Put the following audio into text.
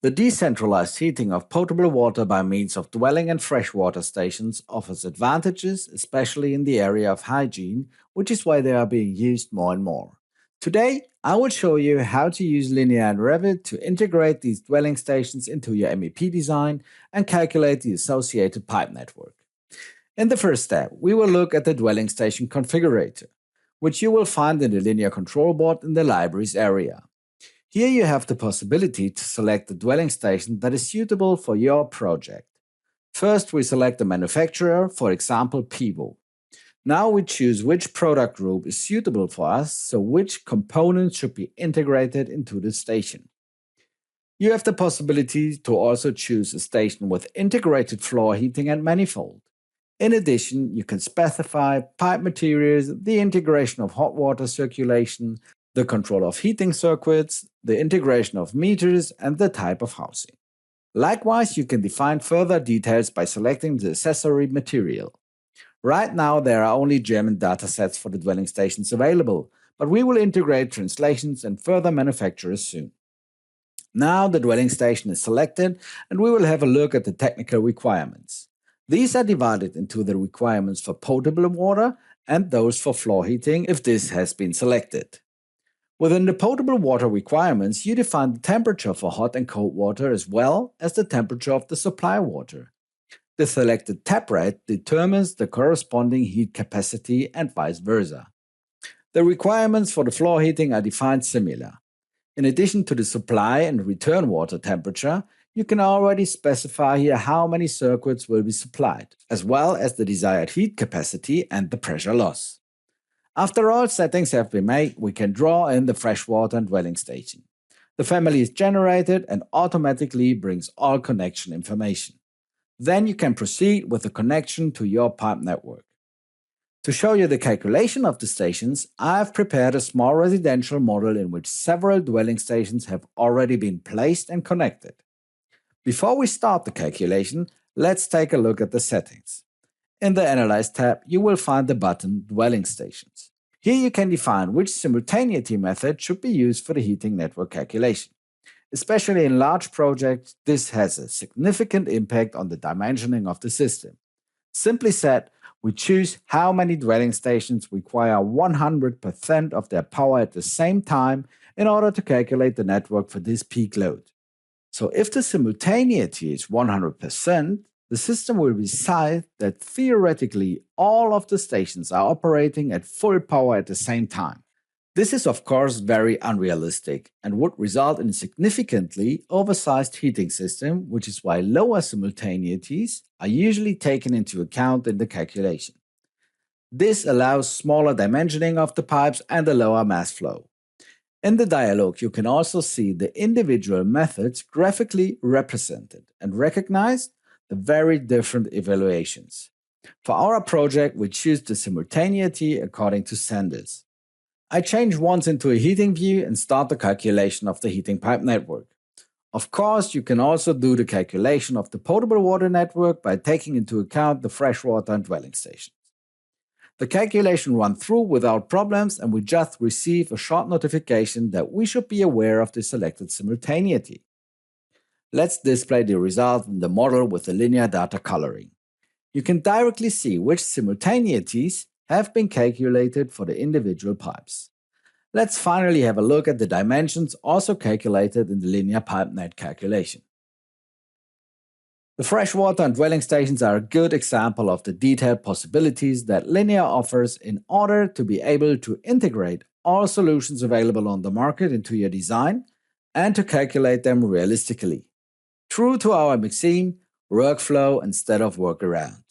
The decentralized heating of potable water by means of dwelling and freshwater stations offers advantages, especially in the area of hygiene, which is why they are being used more and more. Today, I will show you how to use Linear and Revit to integrate these dwelling stations into your MEP design and calculate the associated pipe network. In the first step, we will look at the dwelling station configurator, which you will find in the linear control board in the libraries area. Here you have the possibility to select the dwelling station that is suitable for your project. First, we select the manufacturer, for example, Pivo. Now we choose which product group is suitable for us, so which components should be integrated into the station. You have the possibility to also choose a station with integrated floor heating and manifold. In addition, you can specify pipe materials, the integration of hot water circulation, the control of heating circuits, the integration of meters, and the type of housing. Likewise, you can define further details by selecting the accessory material. Right now, there are only German datasets for the dwelling stations available, but we will integrate translations and further manufacturers soon. Now the dwelling station is selected, and we will have a look at the technical requirements. These are divided into the requirements for potable water and those for floor heating if this has been selected. Within the potable water requirements, you define the temperature for hot and cold water as well as the temperature of the supply water. The selected tap rate determines the corresponding heat capacity and vice versa. The requirements for the floor heating are defined similar. In addition to the supply and return water temperature, you can already specify here how many circuits will be supplied, as well as the desired heat capacity and the pressure loss. After all settings have been made, we can draw in the freshwater and dwelling station. The family is generated and automatically brings all connection information. Then you can proceed with the connection to your pipe network. To show you the calculation of the stations, I have prepared a small residential model in which several dwelling stations have already been placed and connected. Before we start the calculation, let's take a look at the settings. In the Analyze tab, you will find the button Dwelling Stations. Here you can define which simultaneity method should be used for the heating network calculation. Especially in large projects, this has a significant impact on the dimensioning of the system. Simply said, we choose how many dwelling stations require 100% of their power at the same time in order to calculate the network for this peak load. So if the simultaneity is 100%, the system will decide that theoretically all of the stations are operating at full power at the same time. This is of course very unrealistic and would result in a significantly oversized heating system, which is why lower simultaneities are usually taken into account in the calculation. This allows smaller dimensioning of the pipes and a lower mass flow. In the dialog, you can also see the individual methods graphically represented and recognize the very different evaluations. For our project, we choose the simultaneity according to Sanders. I change once into a heating view and start the calculation of the heating pipe network. Of course, you can also do the calculation of the potable water network by taking into account the freshwater and dwelling stations. The calculation runs through without problems, and we just receive a short notification that we should be aware of the selected simultaneity. Let's display the result in the model with the linear data coloring. You can directly see which simultaneities have been calculated for the individual pipes. Let's finally have a look at the dimensions also calculated in the linear pipe net calculation. The freshwater and dwelling stations are a good example of the detailed possibilities that Linear offers in order to be able to integrate all solutions available on the market into your design and to calculate them realistically. True to our maxim, workflow instead of workaround.